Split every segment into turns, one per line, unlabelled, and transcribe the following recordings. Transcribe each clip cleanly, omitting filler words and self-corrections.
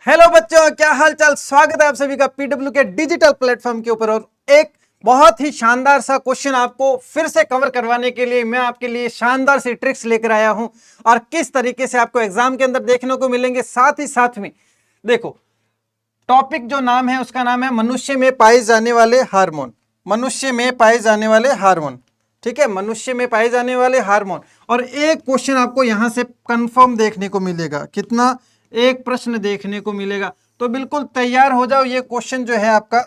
Hello बच्चों, क्या हाल चाल। स्वागत है आप सभी का पीडब्ल्यू के डिजिटल प्लेटफॉर्म के ऊपर। और एक बहुत ही शानदार सा क्वेश्चन आपको फिर से कवर करवाने के लिए मैं आपके लिए शानदार सी ट्रिक्स लेकर आया हूं और किस तरीके से आपको एग्जाम के अंदर देखने को मिलेंगे। साथ ही साथ में देखो, टॉपिक जो नाम है उसका नाम है मनुष्य में पाए जाने वाले हार्मोन। मनुष्य में पाए जाने वाले हार्मोन, ठीक है, मनुष्य में पाए जाने वाले हार्मोन। और एक क्वेश्चन आपको यहां से कंफर्म देखने को मिलेगा। कितना? एक प्रश्न देखने को मिलेगा। तो बिल्कुल तैयार हो जाओ, ये क्वेश्चन जो है आपका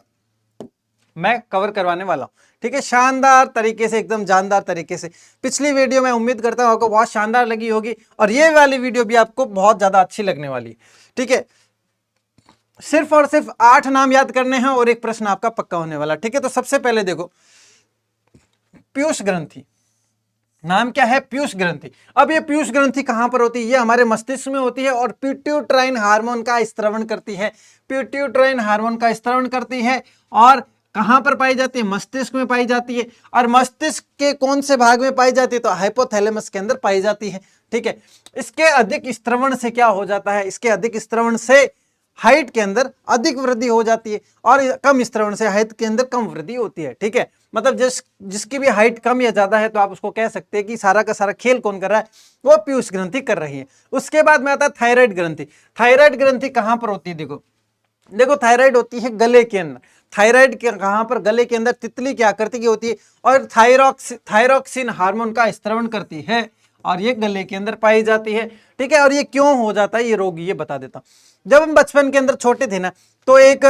मैं कवर करवाने वाला हूं, ठीक है, शानदार तरीके से, एकदम जानदार तरीके से। पिछली वीडियो मैं उम्मीद करता हूं आपको बहुत शानदार लगी होगी और ये वाली वीडियो भी आपको बहुत ज्यादा अच्छी लगने वाली है, ठीक है। सिर्फ और सिर्फ 8 नाम याद करने हैं और एक प्रश्न आपका पक्का होने वाला, ठीक है। तो सबसे पहले देखो, पीयूष ग्रंथि, नाम क्या है? पीयूष ग्रंथि। अब ये पीयूष ग्रंथि कहां पर होती है? ये हमारे मस्तिष्क में होती है और पिट्यूटाइन हार्मोन का स्त्रवण करती है। पिट्यूटाइन हार्मोन का स्त्रवण करती है और कहां पर पाई जाती है? मस्तिष्क में पाई जाती है। और मस्तिष्क के कौन से भाग में पाई जाती है? तो हाइपोथैलेमस के अंदर पाई जाती है, ठीक है। इसके अधिक स्त्रवण से क्या हो जाता है? इसके अधिक स्त्रवण से हाइट के अंदर अधिक वृद्धि हो जाती है और कम स्त्रवण से हाइट के अंदर कम वृद्धि होती है, ठीक है। मतलब जिसकी भी हाइट कम या ज्यादा है तो आप उसको कह सकते हैं कि सारा का सारा खेल कौन कर रहा है? वो पीयूष ग्रंथि कर रही है। उसके बाद में आता है थायराइड ग्रंथि। थायराइड ग्रंथि कहां पर होती है? देखो थायराइड होती है गले के अंदर। थायराइड के कहां पर? गले के अंदर। तितली की आकृति की होती है और थायरोक्सिन हार्मोन का स्त्रवण करती है और ये गले के अंदर पाई जाती है, ठीक है। और ये क्यों हो जाता है ये रोग, ये बता देता हूं। जब हम बचपन के अंदर छोटे थे ना, तो एक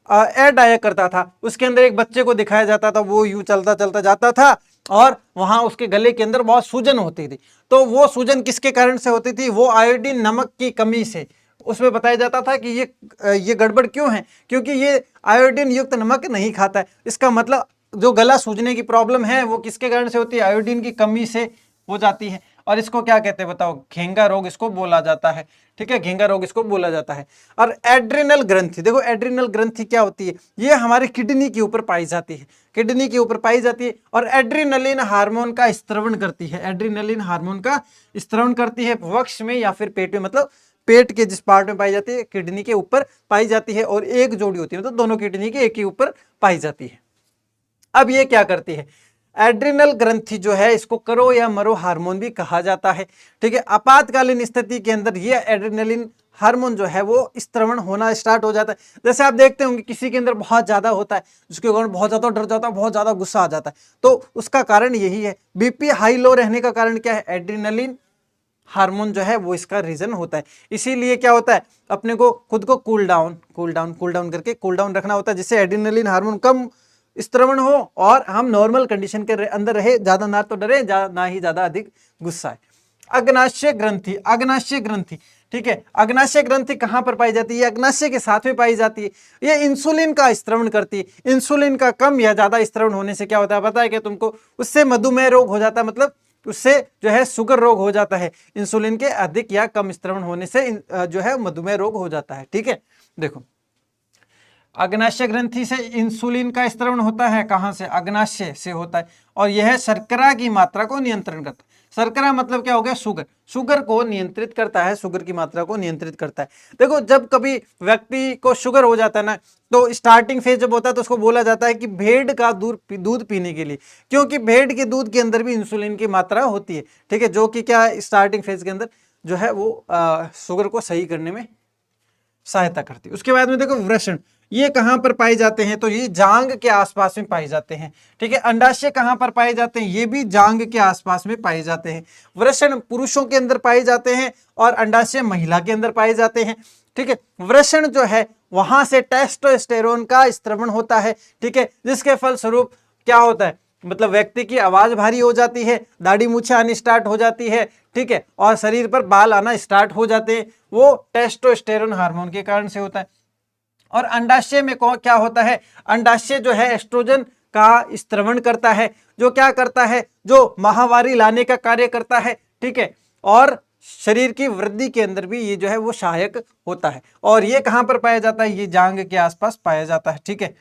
ऐड आया करता था, उसके अंदर एक बच्चे को दिखाया जाता था, वो यूं चलता चलता जाता था और वहां उसके गले के अंदर बहुत सूजन होती थी। तो वो सूजन किसके कारण से होती थी? वो आयोडीन नमक की कमी से। उसमें बताया जाता था कि ये गड़बड़ क्यों है? क्योंकि ये आयोडीन युक्त नमक नहीं खाता है। इसका मतलब जो गला सूजने की प्रॉब्लम है वो किसके कारण से होती है? आयोडीन की कमी से हो जाती है। और इसको क्या कहते हैं बताओ? घेंगा रोग इसको बोला जाता है, ठीक है, घेंगा रोग इसको बोला जाता है। और एड्रिनल ग्रंथि, देखो एड्रिनल ग्रंथि क्या होती है? ये हमारे किडनी के ऊपर पाई जाती है, किडनी के ऊपर पाई जाती है और एड्रिनलिन हार्मोन का स्त्रवण करती है। एड्रिनलिन हार्मोन का स्त्रवण करती है वक्ष में या फिर पेट में, मतलब पेट के जिस पार्ट में पाई जाती है, किडनी के ऊपर पाई जाती है और एक जोड़ी होती है, मतलब दोनों किडनी के एक ही ऊपर पाई जाती है। अब ये क्या करती है? एड्रिनल ग्रंथि जो है इसको करो या मरो हार्मोन भी कहा जाता है, ठीक है। आपातकालीन स्थिति के अंदर ये एड्रिनलिन हार्मोन जो है वो स्त्रवण होना स्टार्ट हो जाता है। जैसे आप देखते होंगे किसी के अंदर बहुत ज्यादा होता है, जिसके कारण बहुत ज्यादा डर जाता है, बहुत ज्यादा गुस्सा आ जाता है, तो उसका कारण यही है। बीपी हाई लो रहने का कारण क्या है? एड्रिनलिन हार्मोन जो है वो इसका रीजन होता है। इसीलिए क्या होता है, अपने को खुद को कूल डाउन करके कूल डाउन रखना होता है, जिससे एड्रिनलिन हार्मोन कम स्त्रवण हो और हम नॉर्मल कंडीशन के अंदर रहे, ज्यादा ना तो डरे ना ही ज्यादा अधिक गुस्सा है। अग्नाशय ग्रंथि, अग्नाशय ग्रंथि, ठीक है। अग्नाशय ग्रंथि कहां पर पाई जाती है? अग्नाशय के साथ में पाई जाती है। ये इंसुलिन का स्त्रवण करती है। इंसुलिन का कम या ज्यादा स्त्रवण होने से क्या होता है पता है क्या तुमको? उससे मधुमेह रोग हो जाता है, मतलब उससे जो है शुगर रोग हो जाता है। इंसुलिन के अधिक या कम स्त्रवण होने से जो है मधुमेह रोग हो जाता है, ठीक है। देखो, अग्नाशय ग्रंथि से इंसुलिन का स्त्रवण होता है, कहां से? अग्नाशय से होता है और यह शर्करा की मात्रा को नियंत्रण करता है। शर्करा मतलब क्या हो गया? शुगर। शुगर को नियंत्रित करता है, शुगर की मात्रा को नियंत्रित करता है। देखो, जब कभी व्यक्ति को शुगर हो जाता है ना, तो स्टार्टिंग फेज जब होता है तो उसको बोला जाता है कि भेड़ का दूध पीने के लिए, क्योंकि भेड़ के दूध के अंदर भी इंसुलिन की मात्रा होती है, ठीक है, जो कि क्या स्टार्टिंग फेज के अंदर जो है वो शुगर को सही करने में सहायता करती है। उसके बाद में देखो वृषण, ये कहां पर पाए जाते हैं? तो ये जांग के आसपास में पाए जाते हैं, ठीक है। अंडाशय कहां पर पाए जाते हैं? ये भी जांग के आसपास में पाए जाते हैं। वृषण पुरुषों के अंदर पाए जाते हैं और अंडाशय महिला के अंदर पाए जाते हैं, ठीक है। वृषण जो है वहां से टेस्टोस्टेरोन का स्त्रवण होता है, ठीक है, जिसके फलस्वरूप क्या होता है? मतलब व्यक्ति की आवाज भारी हो जाती है, दाढ़ी मूछे आनी स्टार्ट हो जाती है, ठीक है, और शरीर पर बाल आना स्टार्ट हो जाते हैं। वो टेस्टोस्टेरोन हार्मोन के कारण से होता है। और अंडाशय में क्या होता है? अंडाशय जो है एस्ट्रोजन का स्त्रवण करता है, जो क्या करता है? जो माहवारी लाने का कार्य करता है, ठीक है, और शरीर की वृद्धि के अंदर भी ये जो है वो सहायक होता है। और ये कहां पर पाया जाता है? ये जांग के आसपास पाया जाता है, ठीक है।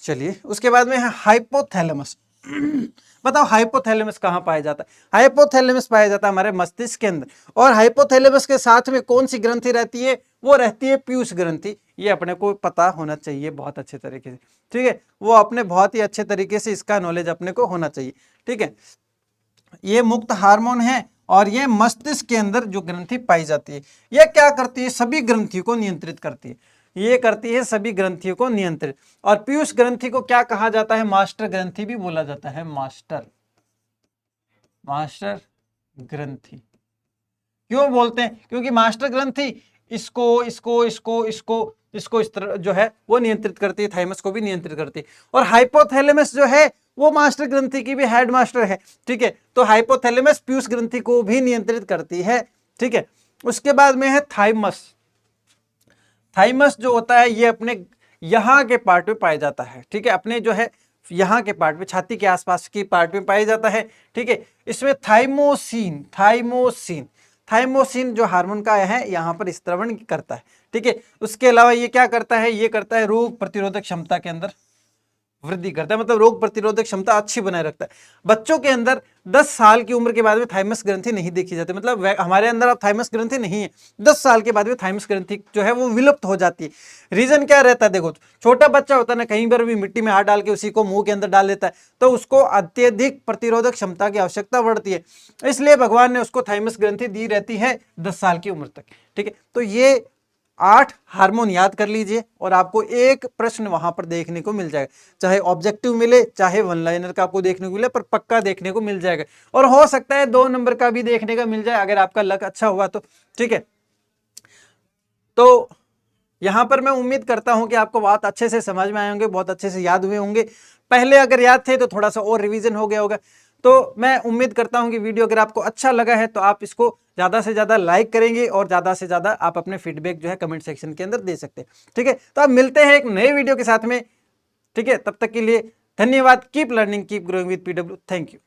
चलिए, उसके बाद में है हाइपोथैलेमस। बताओ हाइपोथैलेमस कहाँ पाया जाता है? हाइपोथैलेमस पाया जाता है हमारे मस्तिष्क के अंदर। और हाइपोथैलेमस के साथ में कौन सी ग्रंथि रहती है? वो रहती है पीयूष ग्रंथि। ये अपने को पता होना चाहिए बहुत अच्छे तरीके से, ठीक है, वो अपने बहुत ही अच्छे तरीके से इसका नॉलेज अपने को होना चाहिए, ठीक है। ये मुक्त हार्मोन है और ये मस्तिष्क के अंदर जो ग्रंथि पाई जाती है, ये क्या करती है? सभी ग्रंथियों को नियंत्रित करती है। ये करती है सभी ग्रंथियों को नियंत्रित। और पीयूष ग्रंथि को क्या कहा जाता है? मास्टर ग्रंथि भी बोला जाता है। मास्टर ग्रंथि क्यों बोलते हैं? क्योंकि मास्टर ग्रंथि इसको इस तरह जो है वो नियंत्रित करती है, थाइमस को भी नियंत्रित करती है। और हाइपोथैलेमस जो है वो मास्टर ग्रंथि की भी हेड मास्टर है, ठीक है। तो हाइपोथैलेमस पीयूष ग्रंथि को भी नियंत्रित करती है, ठीक है। उसके बाद में है थाइमस। थाइमस जो होता है ये अपने यहाँ के पार्ट में पाया जाता है, ठीक है, अपने जो है यहाँ के पार्ट में, छाती के आसपास की पार्ट में पाया जाता है, ठीक है। इसमें थाइमोसिन जो हार्मोन का है यहाँ पर स्त्रवण करता है, ठीक है। उसके अलावा ये क्या करता है? ये करता है रोग प्रतिरोधक क्षमता के अंदर वृद्धि करता है, मतलब रोग प्रतिरोधक क्षमता अच्छी बनाए रखता है। बच्चों के अंदर 10 साल की उम्र के बाद में थाइमस ग्रंथि नहीं देखी जाती, मतलब हमारे अंदर अब थाइमस ग्रंथि नहीं है, 10 साल के बाद में थाइमस ग्रंथि जो है वो विलुप्त हो जाती है। रीजन क्या रहता है? देखो, छोटा बच्चा होता है ना, कहीं पर भी मिट्टी में हाथ डाल के उसी को मुंह के अंदर डाल देता है, तो उसको अत्यधिक प्रतिरोधक क्षमता की आवश्यकता बढ़ती है, इसलिए भगवान ने उसको थाइमस ग्रंथि दी रहती है 10 साल की उम्र तक, ठीक है। तो ये 8 हार्मोन याद कर लीजिए और आपको एक प्रश्न वहां पर देखने को मिल जाएगा, चाहे ऑब्जेक्टिव मिले चाहे वन लाइनर का आपको देखने को मिले, पर पक्का देखने को मिल जाएगा। और हो सकता है 2 नंबर का भी देखने का मिल जाए अगर आपका लक अच्छा हुआ तो, ठीक है। तो यहां पर मैं उम्मीद करता हूं कि आपको बहुत अच्छे से समझ में आए होंगे, बहुत अच्छे से याद हुए होंगे। पहले अगर याद थे तो थोड़ा सा और रिवीजन हो गया होगा। तो मैं उम्मीद करता हूं कि वीडियो अगर आपको अच्छा लगा है तो आप इसको ज्यादा से ज्यादा लाइक करेंगे और ज्यादा से ज्यादा आप अपने फीडबैक जो है कमेंट सेक्शन के अंदर दे सकते हैं, ठीक है। तो आप मिलते हैं एक नए वीडियो के साथ में, ठीक है। तब तक के लिए धन्यवाद। Keep learning, keep growing with PW। Thank you.